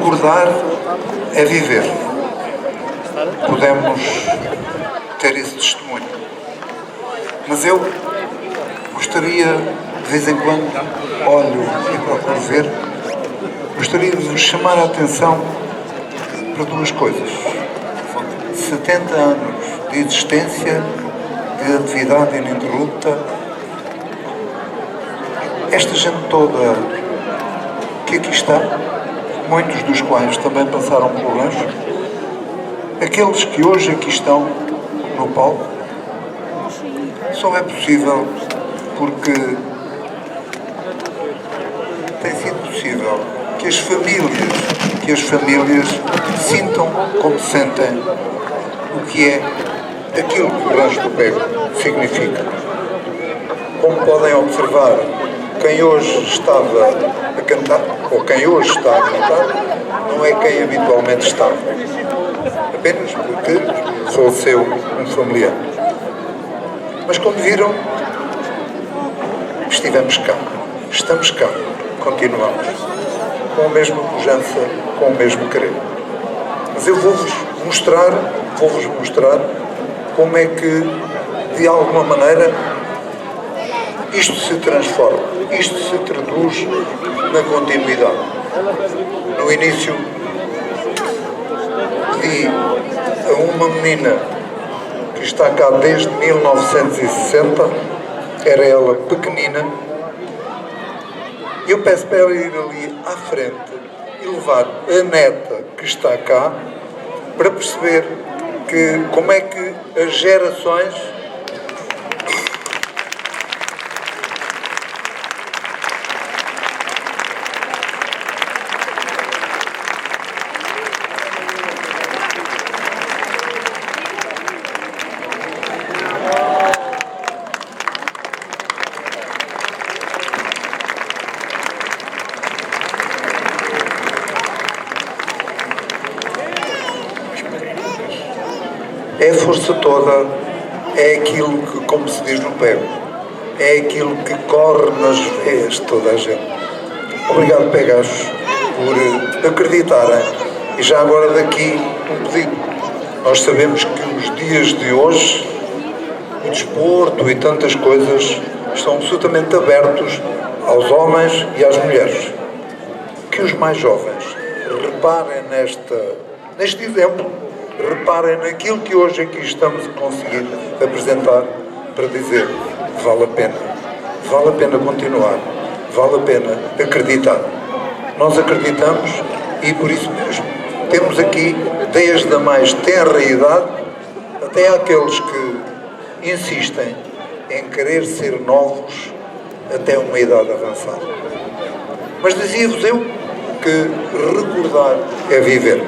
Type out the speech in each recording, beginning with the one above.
Recordar é viver. Podemos ter esse testemunho. Mas eu gostaria, de vez em quando, olho e procuro ver, gostaria de vos chamar a atenção para duas coisas. 70 anos de existência, de atividade ininterrupta. Esta gente toda que aqui está, muitos dos quais também passaram por lanche, aqueles que hoje aqui estão no palco, só é possível porque tem sido possível que as famílias sintam como sentem o que é aquilo que o Rancho do Pego significa. Como podem observar, quem hoje estava a cantar, ou quem hoje está a cantar, não é quem habitualmente estava. Apenas porque faleceu um familiar. Mas como viram, estivemos cá, estamos cá, continuamos, com a mesma pujança, com o mesmo querer. Mas eu vou-vos mostrar como é que, de alguma maneira, isto se transforma, isto se traduz na continuidade. No início, pedi a uma menina que está cá desde 1960, era ela pequenina, eu peço para ela ir ali à frente e levar a neta que está cá para perceber que, como é que as gerações é a força toda, é aquilo que, como se diz no Pego, é aquilo que corre nas veias de toda a gente. Obrigado, Pegachos, por acreditarem. E já agora daqui um pedido. Nós sabemos que os dias de hoje, o desporto e tantas coisas, estão absolutamente abertos aos homens e às mulheres. Que os mais jovens reparem neste exemplo, reparem naquilo que hoje aqui estamos a conseguir apresentar para dizer que vale a pena continuar, vale a pena acreditar. Nós acreditamos e por isso mesmo temos aqui desde a mais tenra idade até àqueles que insistem em querer ser novos até uma idade avançada. Mas dizia-vos eu que recordar é viver.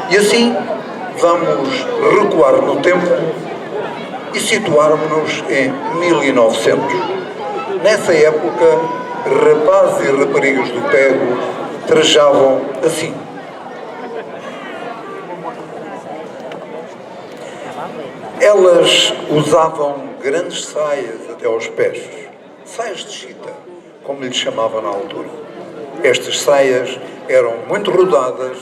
E assim vamos recuar no tempo e situarmos-nos em 1900. Nessa época, rapazes e raparigas do Pego trajavam assim. Elas usavam grandes saias até aos pés, saias de chita, como lhes chamavam na altura. Estas saias eram muito rodadas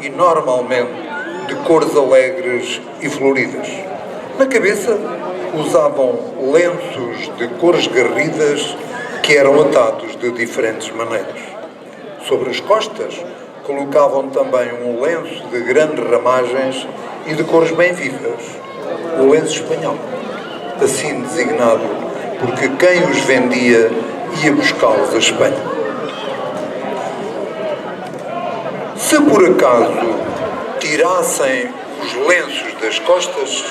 e normalmente de cores alegres e floridas. Na cabeça usavam lenços de cores garridas que eram atados de diferentes maneiras. Sobre as costas colocavam também um lenço de grandes ramagens e de cores bem vivas, o lenço espanhol, assim designado porque quem os vendia ia buscá-los a Espanha. Se por acaso tirassem os lenços das costas,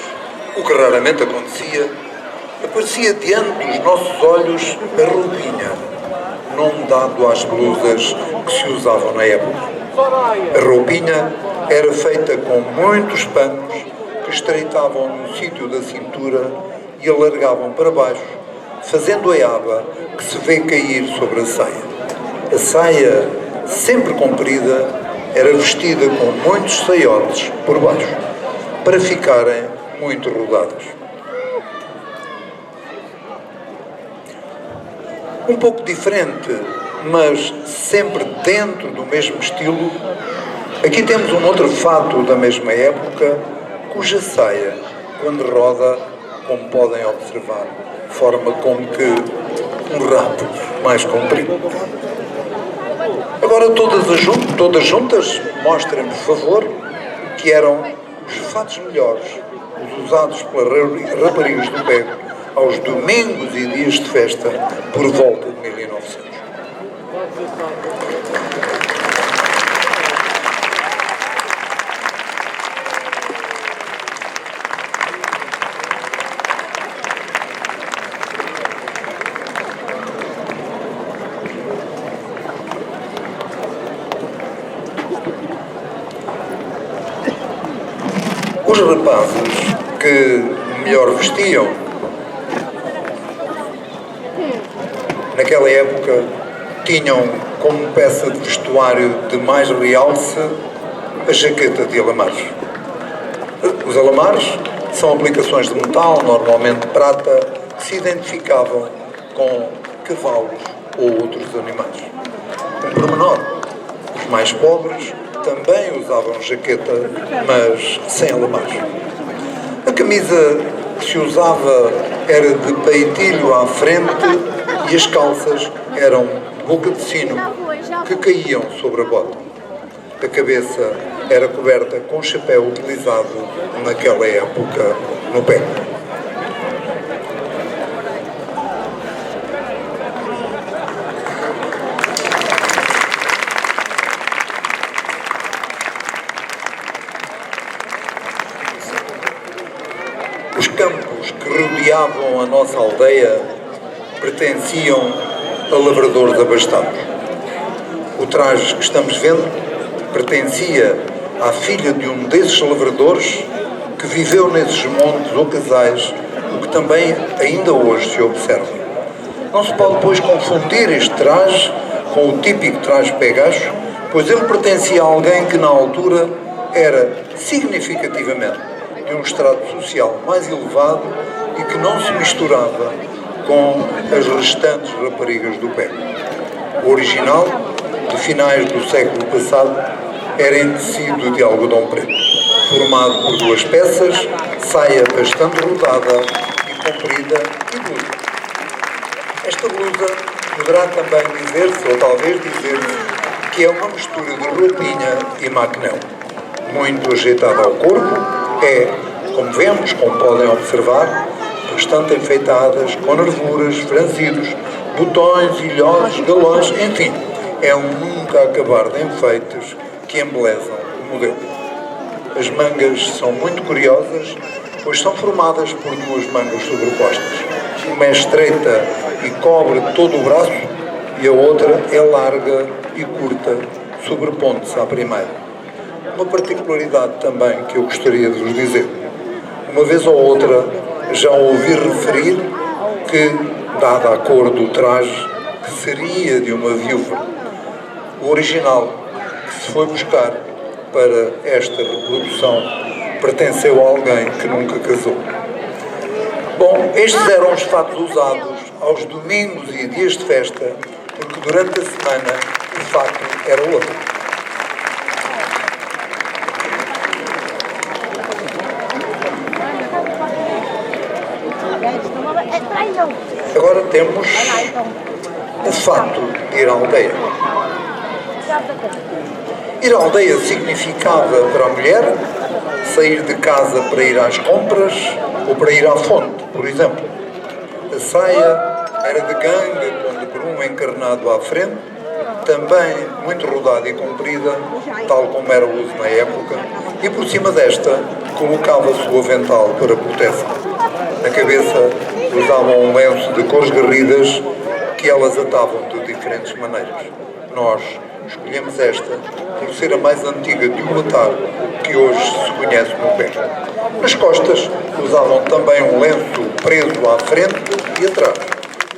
o que raramente acontecia, aparecia diante dos nossos olhos a roupinha, nome dado às blusas que se usavam na época. A roupinha era feita com muitos panos que estreitavam no sítio da cintura e alargavam para baixo, fazendo a aba que se vê cair sobre a saia. A saia, sempre comprida, era vestida com muitos saiotes por baixo, para ficarem muito rodadas. Um pouco diferente, mas sempre dentro do mesmo estilo, Aqui temos um outro fato da mesma época, cuja saia, quando roda, como podem observar, forma como que um rato mais comprido. Agora todas juntas, mostrem, por favor, que eram os fatos melhores, os usados pelas raparigas do Pego aos domingos e dias de festa por volta de 1900. Os rapazes que melhor vestiam naquela época tinham como peça de vestuário de mais realce a jaqueta de alamares. Os alamares são aplicações de metal, normalmente de prata, que se identificavam com cavalos ou outros animais. Um pormenor, os mais pobres também usavam jaqueta, mas sem alamares. A camisa que se usava era de peitilho à frente e as calças eram de boca de sino que caíam sobre a bota. A cabeça era coberta com chapéu utilizado naquela época no pé. Os campos que rodeavam a nossa aldeia pertenciam a lavradores abastados. O traje que estamos vendo pertencia à filha de um desses lavradores que viveu nesses montes ou casais, o que também ainda hoje se observa. Não se pode, pois, confundir este traje com o típico traje pegacho, pois ele pertencia a alguém que na altura era significativamente de um estrato social mais elevado e que não se misturava com as restantes raparigas do pé. O original, de finais do século passado, era em tecido de algodão preto, formado por duas peças, saia bastante rodada e comprida e blusa. Esta blusa poderá também dizer-se, ou talvez dizer-se, que é uma mistura de roupinha e maquinão. Muito ajeitada ao corpo, é, como vemos, como podem observar, bastante enfeitadas, com nervuras, franzidos, botões, ilhotes, galões, enfim, é um nunca acabar de enfeites que embelezam o modelo. As mangas são muito curiosas, pois são formadas por duas mangas sobrepostas. Uma é estreita e cobre todo o braço e a outra é larga e curta, sobrepondo-se à primeira. Uma particularidade também que eu gostaria de vos dizer. Uma vez ou outra já ouvi referir que, dada a cor do traje, que seria de uma viúva. O original que se foi buscar para esta reprodução pertenceu a alguém que nunca casou. Bom, estes eram os fatos usados aos domingos e dias de festa, porque durante a semana o fato era outro. Agora temos o fato de ir à aldeia. Ir à aldeia significava para a mulher sair de casa para ir às compras ou para ir à fonte, por exemplo. A saia era de ganga com debrum encarnado à frente, também muito rodada e comprida, tal como era o uso na época, e por cima desta colocava-se o avental para proteção. Na cabeça usavam um lenço de cores garridas que elas atavam de diferentes maneiras. Nós escolhemos esta por ser a mais antiga de o atar que hoje se conhece no pé. Nas costas usavam também um lenço preso à frente e atrás.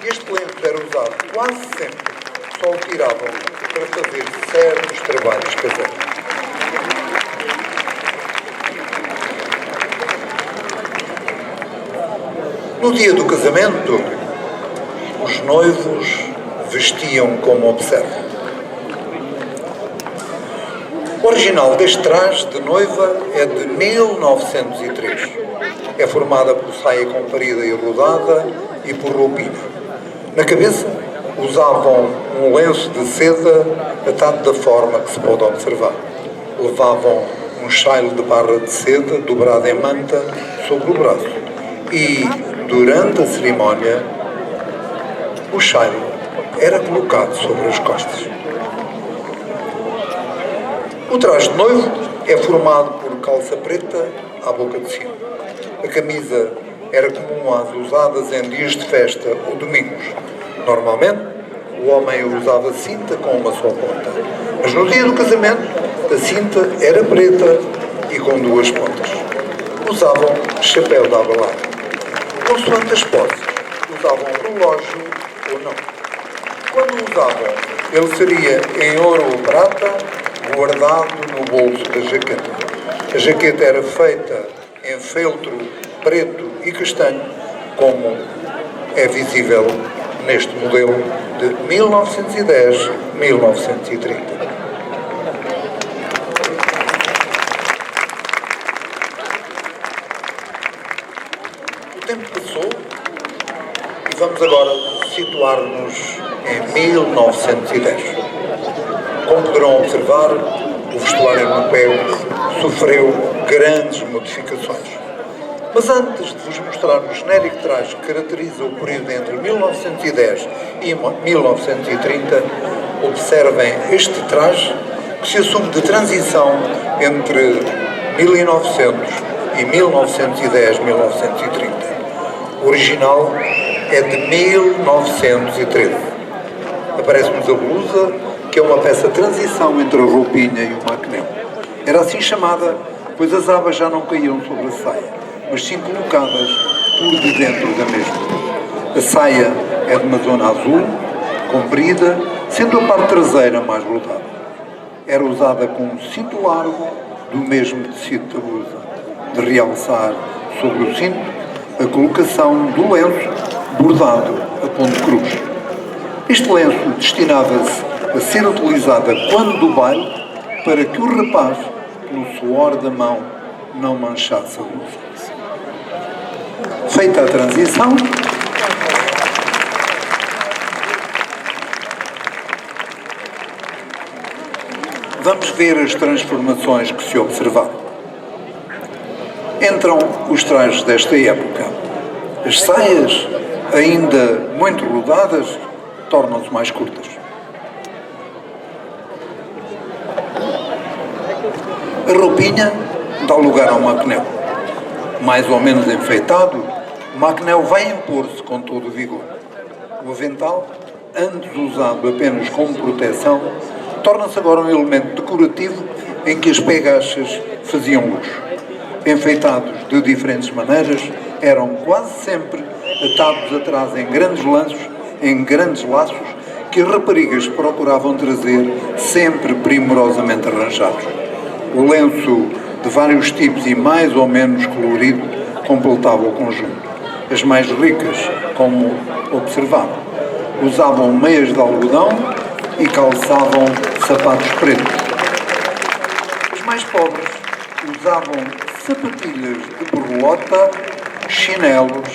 Este lenço era usado quase sempre, só o tiravam para fazer certos trabalhos caseiros. No dia do casamento, os noivos vestiam como observa. O original deste traje de noiva é de 1903. É formada por saia comprida e rodada e por roupinha. Na cabeça usavam um lenço de seda atado da forma que se pode observar. Levavam um chaile de barra de seda dobrado em manta sobre o braço. E, durante a cerimónia, o chaile era colocado sobre as costas. O traje de noivo é formado por calça preta à boca de sino. A camisa era comum às usadas em dias de festa ou domingos. Normalmente, o homem usava cinta com uma só ponta. Mas no dia do casamento, a cinta era preta e com duas pontas. Usavam chapéu de aba larga. Consoante as poses, usavam relógio ou não. Quando o usavam, ele seria em ouro ou prata, guardado no bolso da jaqueta. A jaqueta era feita em feltro preto e castanho, como é visível neste modelo de 1910-1930. O tempo passou e vamos agora situar-nos em 1910. Como poderão observar, o vestuário europeu sofreu grandes modificações. Mas antes de vos mostrar o genérico traje que caracteriza o período entre 1910 e 1930, observem este traje que se assume de transição entre 1900 e 1910-1930. O original é de 1913. Aparece-nos a blusa, que é uma peça de transição entre a roupinha e o maquinel. Era assim chamada, pois as abas já não caíam sobre a saia, mas sim colocadas por de dentro da mesma. A saia é de uma zona azul, comprida, sendo a parte traseira mais rodada. Era usada com um cinto largo do mesmo tecido da blusa, de realçar sobre o cinto a colocação do lenço bordado a ponto cruz. Este lenço destinava-se a ser utilizado quando do baile para que o rapaz, pelo suor da mão, não manchasse a blusa. Feita a transição, vamos ver as transformações que se observaram. Entram os trajes desta época. As saias, ainda muito rodadas, tornam-se mais curtas. A roupinha dá lugar ao maquinel. Mais ou menos enfeitado, o maquinel vai impor-se com todo o vigor. O avental, antes usado apenas como proteção, torna-se agora um elemento decorativo em que as pegachas faziam luxo. Enfeitados de diferentes maneiras, eram quase sempre atados atrás em grandes laços, que as raparigas procuravam trazer sempre primorosamente arranjados. O lenço de vários tipos e mais ou menos colorido completava o conjunto. As mais ricas, como observavam, usavam meias de algodão e calçavam sapatos pretos. Os mais pobres usavam sapatilhas de borbolota, chinelos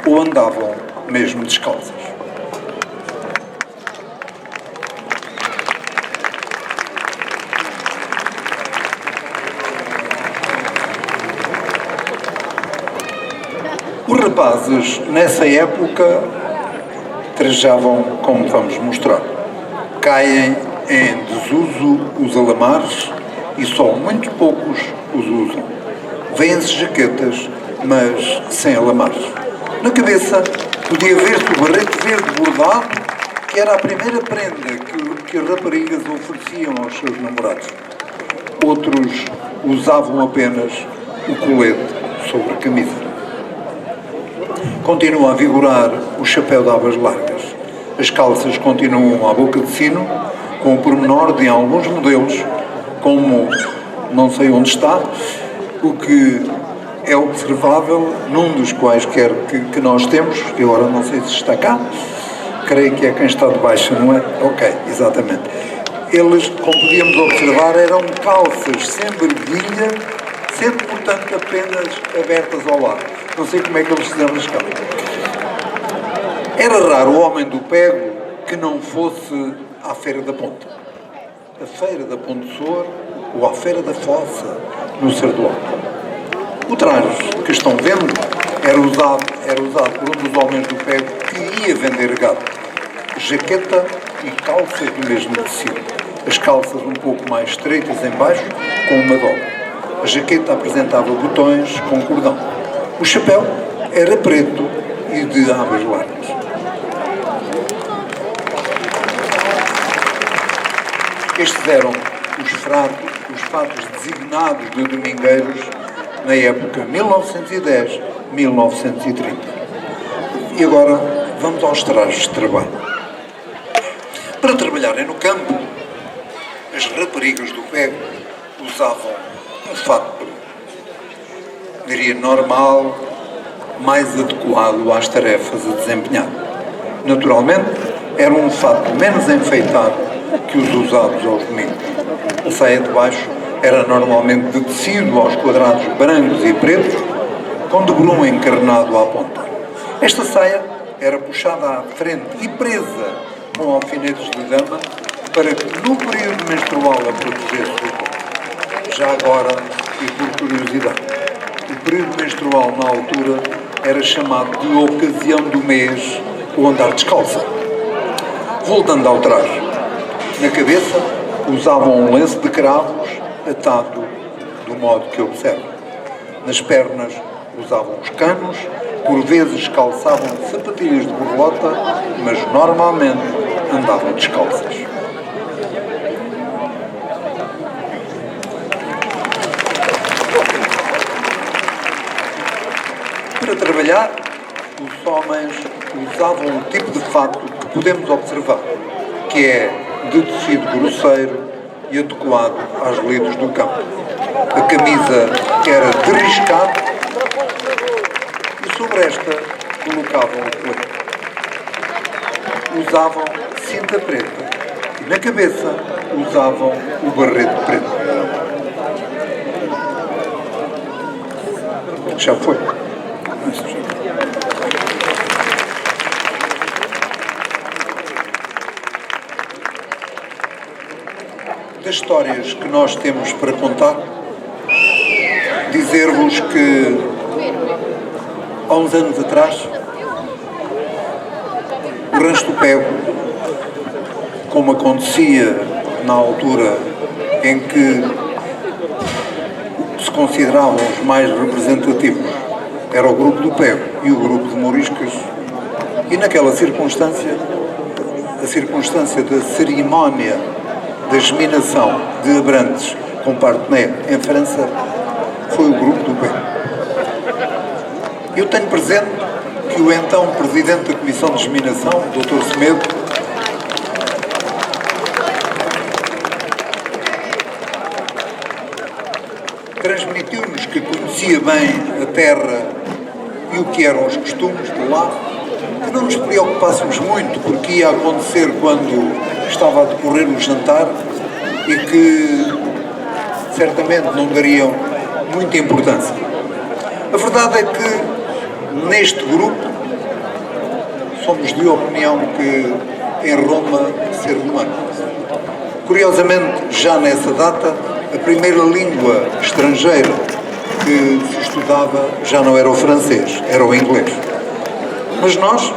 ou andavam mesmo descalças. Os rapazes, nessa época, trajavam como vamos mostrar. Caem em desuso os alamares e só muito poucos os usam. Vêem-se jaquetas, mas sem alamares. Na cabeça podia ver-se o barrete verde bordado, que era a primeira prenda que as raparigas ofereciam aos seus namorados. Outros usavam apenas o colete sobre a camisa. Continua a vigorar o chapéu de abas largas. As calças continuam à boca de sino, com o pormenor de alguns modelos, como não sei onde está, o que é observável num dos quaisquer que nós temos, que agora não sei se está cá, creio que é quem está de baixo, não é? Ok, exatamente. Eles, como podíamos observar, eram calças sem berguilha, sendo, portanto, apenas abertas ao lado. Não sei como é que eles fizeram as calças. Era raro o homem do pego que não fosse à Feira da Ponte. A Feira da Ponte de Soar ou à Feira da Fossa, no Sardual. O traje que estão vendo era usado por um dos homens do pego que ia vender gado. Jaqueta e calças do mesmo tecido. As calças um pouco mais estreitas em baixo, com uma dobra. A jaqueta apresentava botões com cordão. O chapéu era preto e de abas largas. Estes eram os fatos designados de domingueiros na época 1910-1930. E agora vamos aos trajes de trabalho. Para trabalharem no campo, as raparigas do pego usavam um fato, diria, normal, mais adequado às tarefas a desempenhar. Naturalmente, era um fato menos enfeitado que os usados aos domingos. A saia de baixo era normalmente de tecido aos quadrados brancos e pretos, com debrum encarnado à ponta. Esta saia era puxada à frente e presa com alfinetes de dama para que no período menstrual a protegesse do corpo. Já agora, e por curiosidade, o período menstrual na altura era chamado de ocasião do mês ou andar descalça. Voltando ao traje, na cabeça usavam um lenço de cravos atado do modo que observo. Nas pernas usavam os canos, por vezes calçavam sapatilhas de borboleta, mas normalmente andavam descalças. Para trabalhar, os homens usavam um tipo de fato que podemos observar, que é de tecido grosseiro e adequado às lides do campo. A camisa era de riscado e sobre esta colocavam o colete. Usavam cinta preta e na cabeça usavam o barrete preto. Já foi. Das histórias que nós temos para contar, dizer-vos que há uns anos atrás o rancho do pego, como acontecia na altura em que se consideravam os mais representativos, era o grupo do pego e o grupo de Mouriscas, e naquela circunstância, a circunstância da cerimónia da geminação de Abrantes com Partenay em França, foi o grupo do pego. Eu tenho presente que o então Presidente da Comissão de Geminação, Dr. Semedo, transmitiu-nos que conhecia bem a terra e o que eram os costumes de lá, que não nos preocupássemos muito porque ia acontecer quando estava a decorrer o jantar e que certamente não dariam muita importância. A verdade é que neste grupo somos de opinião que em Roma ser humano. Curiosamente, já nessa data, a primeira língua estrangeira que se estudava já não era o francês, era o inglês. Mas nós,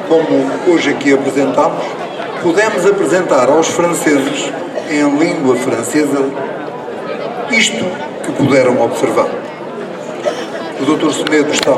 como hoje aqui apresentamos, pudemos apresentar aos franceses, em língua francesa, isto que puderam observar. O Dr. Semedo estava